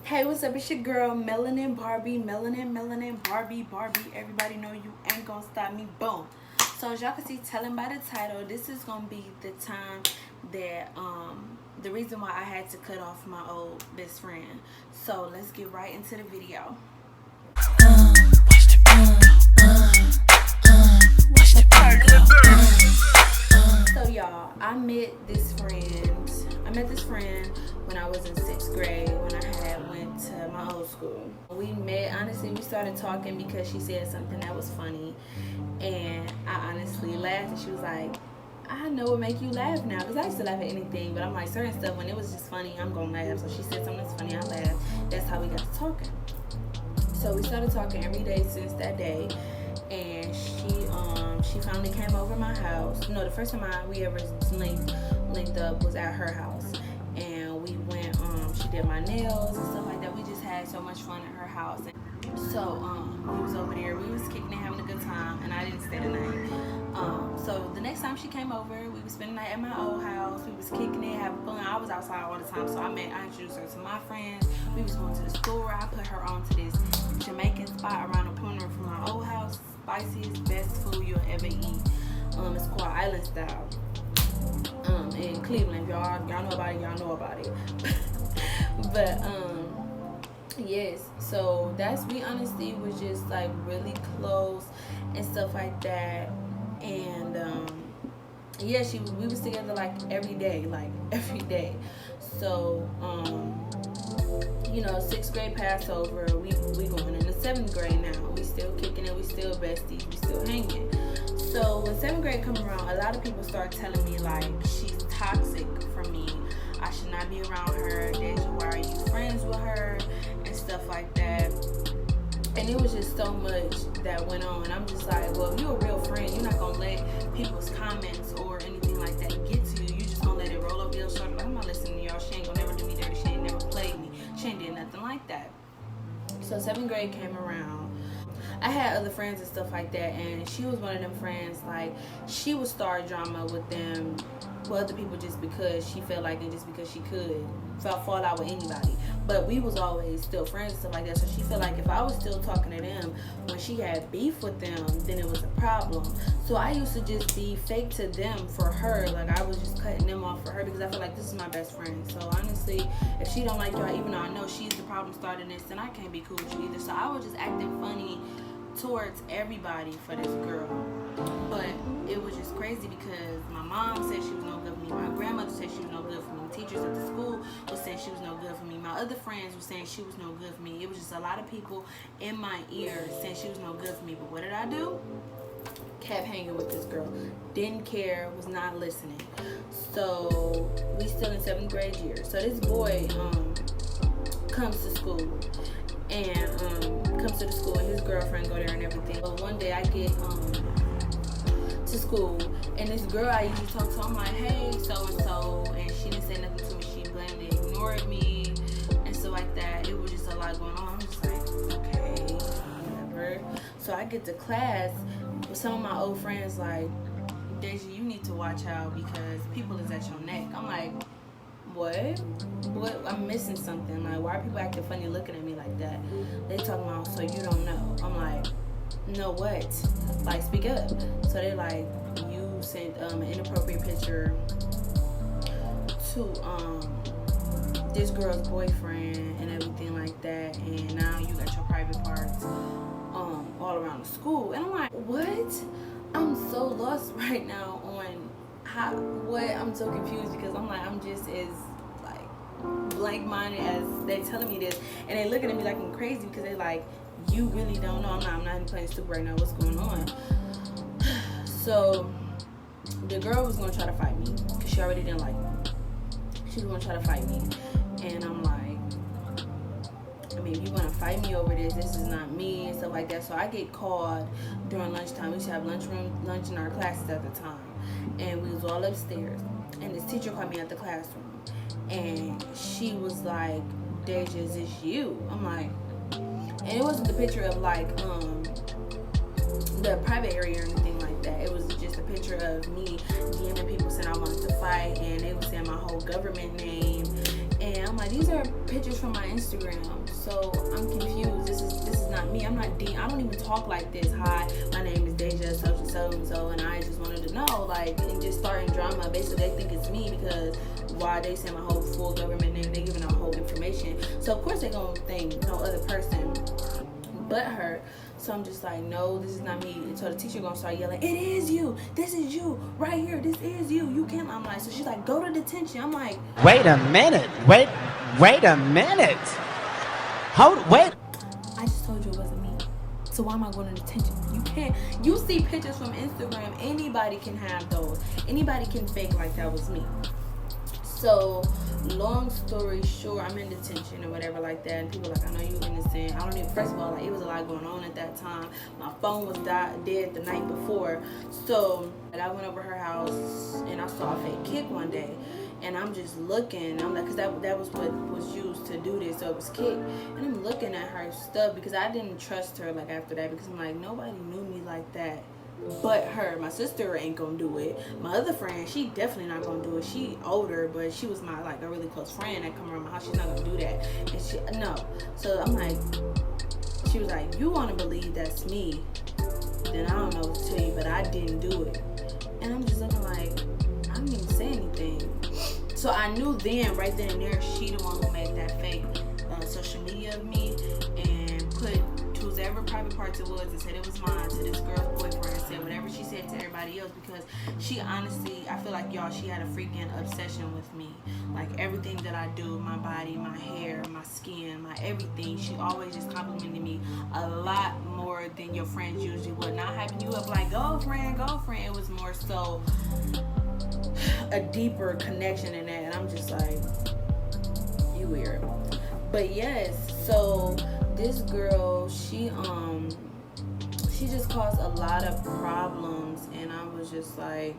Hey, what's up? It's your girl, Melanin Barbie. Melanin Barbie. Everybody know you ain't gonna stop me. Boom. So as y'all can see, telling by the title, this is gonna be the time that the reason why I had to cut off my old best friend. So let's get right into the video. So y'all, I met this friend when I was in 6th grade when I had went to my old school. We met, honestly, we started talking because she said something that was funny, and I honestly laughed, and she was like, I know what make you laugh now, because I used to laugh at anything, but I'm like, certain stuff, when it was just funny, I'm gonna laugh. So she said something that's funny, I laughed. That's how we got to talking. So we started talking every day since that day, and she finally came over my house. No, the first time we ever linked up was at her house, and we went. She did my nails and stuff like that. We just had so much fun at her house. So we was over there. We was kicking it, having a good time, and I didn't stay the night. So the next time she came over, we would spend the night at my old house. We was kicking it, having fun. I was outside all the time, so I introduced her to my friends. We was going to the store. I put her on to this Jamaican spot around the corner from my old house. Spiciest, best food you'll ever eat. It's called Island Style. In Cleveland. Y'all know about it. But yes, so we honestly was just like really close and stuff like that. And yeah, we was together like every day. So 6th grade passed over, we going into 7th grade now. We still kicking it, we still besties, we still hanging. So when 7th grade come around, a lot of people start telling me like she's toxic for me. I should not be around her. Deja, why are you friends with her? And stuff like that. And it was just so much that went on. And I'm just like, well, if you're a real friend, you're not gonna let people's comments or anything like that get to you. You just gonna let it roll over your shoulder. Like, I'm not listening to y'all. She ain't gonna never do me dirty. She ain't never played me. She ain't did nothing like that. So 7th grade came around. I had other friends and stuff like that, and she was one of them friends, like, she would start drama with them, with other people, just because she felt like it, just because she could fall out with anybody. But we was always still friends and stuff like that, so she felt like if I was still talking to them when she had beef with them, then it was a problem. So I used to just be fake to them for her. Like, I was just cutting them off for her because I feel like this is my best friend. So honestly, if she don't like y'all, even though I know she's the problem starting this, then I can't be cool with you either. So I was just acting funny towards everybody for this girl. But it was just crazy because my mom said she was no good for me. My grandmother said she was no good for me. Teachers at the school was saying she was no good for me. My other friends were saying she was no good for me. It was just a lot of people in my ear saying she was no good for me. But what did I do? Kept hanging with this girl. Didn't care, was not listening. So we still in 7th grade year. So this boy comes to school. And comes to the school, and his girlfriend go there and everything. But one day I get to school, and this girl I usually talk to, I'm like, hey, so-and-so, and she didn't say nothing to me. She blatantly ignored me and stuff like that. It was just a lot going on. I'm just like, okay, whatever. So I get to class with some of my old friends like, Deja, you need to watch out because people is at your neck. I'm like, what? I'm missing something. Like, why are people acting funny looking at me like that? They talking about, so you don't know. I'm like, no, what? Like, speak up. So they like, you sent an inappropriate picture to this girl's boyfriend and everything like that, and now you got your private parts all around the school. And I'm like, what? I'm so lost right now on what. I'm so confused because I'm like, I'm just as blank-minded as they telling me this, and they looking at me like I'm crazy because they like, you really don't know. I'm not even playing stupid right now. What's going on? So the girl was gonna try to fight me because she already didn't like me. She was gonna try to fight me, and I'm like, I mean, if you want to fight me over this is not me and stuff like that. So I get called during lunchtime. We used to have lunch in our classes at the time, and we was all upstairs, and this teacher called me out the classroom, and she was like, Deja, is this you? I'm like, and it wasn't the picture of like the private area or anything like that. It was just a picture of me DMing people saying I wanted to fight, and they were saying my whole government name And I'm like, these are pictures from my Instagram. So I'm confused. This is not me. I'm not I don't even talk like this. Hi, my name is Deja, so and so, and I just wanted to know, like, and just starting drama. Basically, they think it's me because why they say my whole full government name, they giving out whole information. So of course they gonna think no other person but her. So I'm just like, no, this is not me. And so the teacher gonna start yelling, it is you. This is you right here. This is you. You can't. I'm like, so she's like, go to detention. I'm like, wait a minute. Wait a minute. Wait. I just told you it wasn't me. So why am I going to detention? You can't. You see pictures from Instagram. Anybody can have those. Anybody can fake like that was me. So, long story short, I'm in detention or whatever like that, and people are like, I know you're innocent. I don't even, first of all, like, it was a lot going on at that time. My phone was dead the night before. So, I went over her house, and I saw a fake Kik one day. And I'm just looking, I'm like, because that was what was used to do this, so it was Kik. And I'm looking at her stuff, because I didn't trust her, like, after that, because I'm like, nobody knew me like that but her. My sister ain't gonna do it. My other friend, she definitely not gonna do it. She older, but she was my, like, a really close friend that come around my house. She's not gonna do that. And she, no. So I'm like, she was like, you wanna believe that's me, then I don't know what to tell you, but I didn't do it. And I'm just looking like, I didn't even say anything. So I knew then, right then and there, she the one who made that fake social media of me and put whoever private parts it was and said it was mine to this girl's boyfriend and said whatever she said to everybody else, because she honestly, I feel like, y'all, she had a freaking obsession with me. Like, everything that I do, my body, my hair, my skin, my everything, she always just complimented me a lot more than your friends usually would. Not hyping you up like, girlfriend. It was more so a deeper connection in that, and I'm just like, you weird. But yes, so this girl, she just caused a lot of problems, and I was just like,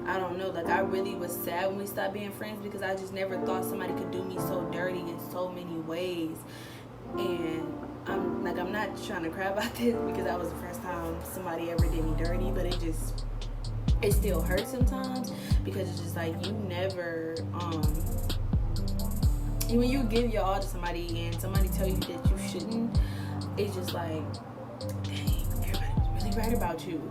I don't know, like, I really was sad when we stopped being friends, because I just never thought somebody could do me so dirty in so many ways. And I'm not trying to cry about this, because that was the first time somebody ever did me dirty, but it still hurts sometimes, because it's just like, you never, when you give your all to somebody and somebody tell you that you shouldn't, it's just like, dang, everybody's really right about you.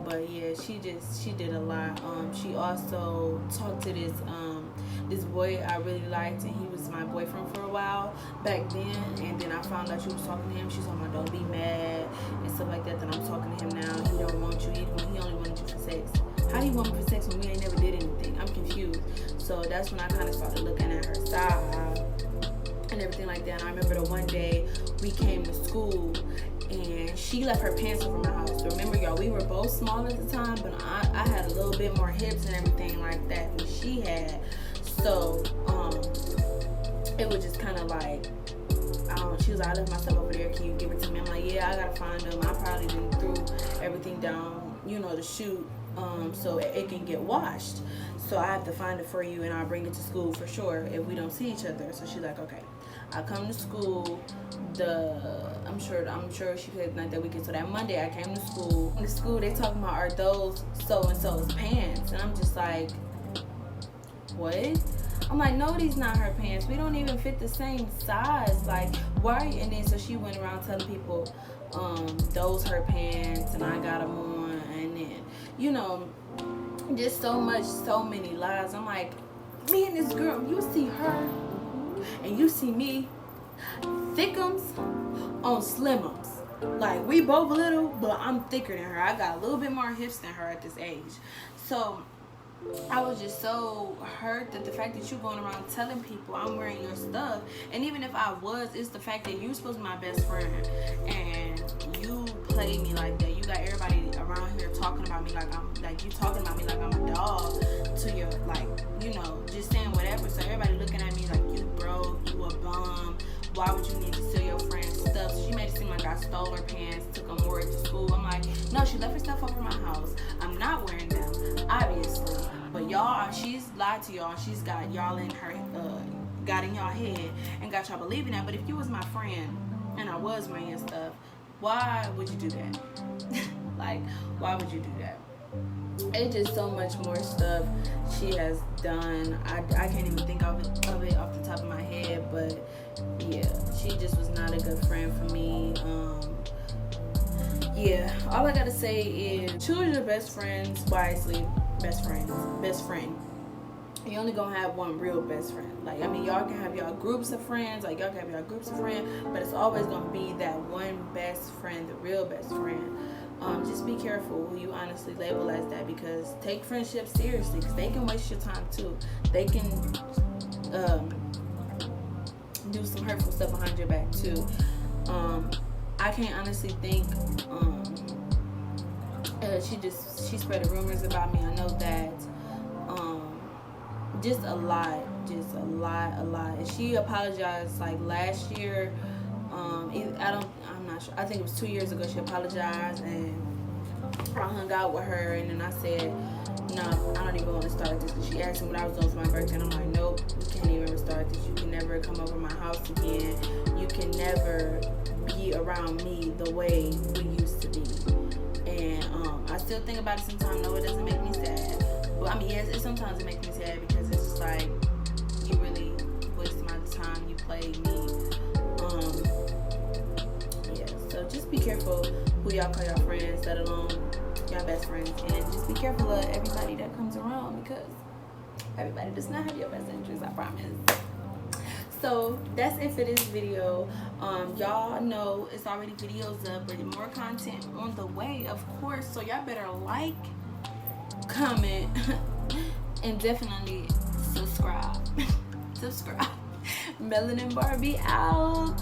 But yeah, she did a lot. She also talked to this boy I really liked, and he was my boyfriend for a while back then. And then I found out she was talking to him. She's like, don't be mad and stuff like that. Then I'm talking to him now. He don't want you, even when he only wanted you for sex. How do you want me for sex when we ain't never did anything? I'm confused. So that's when I kind of started looking at her side and everything like that. And I remember the one day we came to school and she left her pants over my house. Remember, y'all, we were both small at the time, but I had a little bit more hips and everything like that than she had. So it was just kind of like, she was like, I left my stuff over there, can you give it to me? I'm like, yeah, I gotta find them. I probably didn't threw everything down, to shoot, so it can get washed. So I have to find it for you, and I'll bring it to school for sure if we don't see each other. So she's like, okay. I come to school. I'm sure she said like that weekend. So that Monday I came to school. In the school they talking about, are those so and so's pants? And I'm just like, what? I'm like, no, these not her pants. We don't even fit the same size. Like, why? And then so she went around telling people, those her pants, and I got them on, and then just so many lies. I'm like, me and this girl, you see her and you see me, thickums on slimums. Like, we both little, but I'm thicker than her. I got a little bit more hips than her at this age. So I was just so hurt that the fact that you're going around telling people I'm wearing your stuff. And even if I was, it's the fact that you're supposed to be my best friend and you play me like that. You got everybody around here talking about me like you talking about me like I'm a dog to your, like, just saying whatever. So everybody looking at me like, you broke, you a bum. Why would you need to steal your friend's stuff? So she made it seem like I stole her pants, took them more to school. I'm like, no, she left her stuff over my house. I'm not wearing them, obviously. But y'all, she's lied to y'all. She's got y'all in her, got in y'all head and got y'all believing that. But if you was my friend and I was wearing your stuff, why would you do that? Like, why would you do that? it's just so much more stuff she has done. I can't even think of it off the top of my head, but yeah, she just was not a good friend for me. Yeah, all I gotta say is choose your best friends wisely. Best friend. You only gonna have one real best friend. Like, I mean, y'all can have y'all groups of friends, but it's always gonna be that one best friend, the real best friend. Just be careful who you honestly label as that, because take friendship seriously, because they can waste your time too. They can do some hurtful stuff behind your back too. I can't honestly think. She spread rumors about me. I know that. Just a lot. And she apologized like last year. I'm not sure. I think it was 2 years ago. She apologized, and I hung out with her, and then I said, no, I don't even want to start this. Because she asked me what I was doing for my birthday, and I'm like, nope, you can't even restart this. You can never come over my house again. You can never be around me the way we used to be. And I still think about it sometimes. No, it doesn't make me sad. But I mean, yes, sometimes it makes me sad, because it's just like, you really wasted my time. You played me. Yeah. So just be careful who y'all call y'all friends, let alone y'all best friends, and just be careful of everybody that comes around, because everybody does not have your best interests. I promise. So that's it for this video. Y'all know it's already videos up, but more content on the way, of course. So y'all better like, comment, and definitely subscribe. Melanin Barbie out.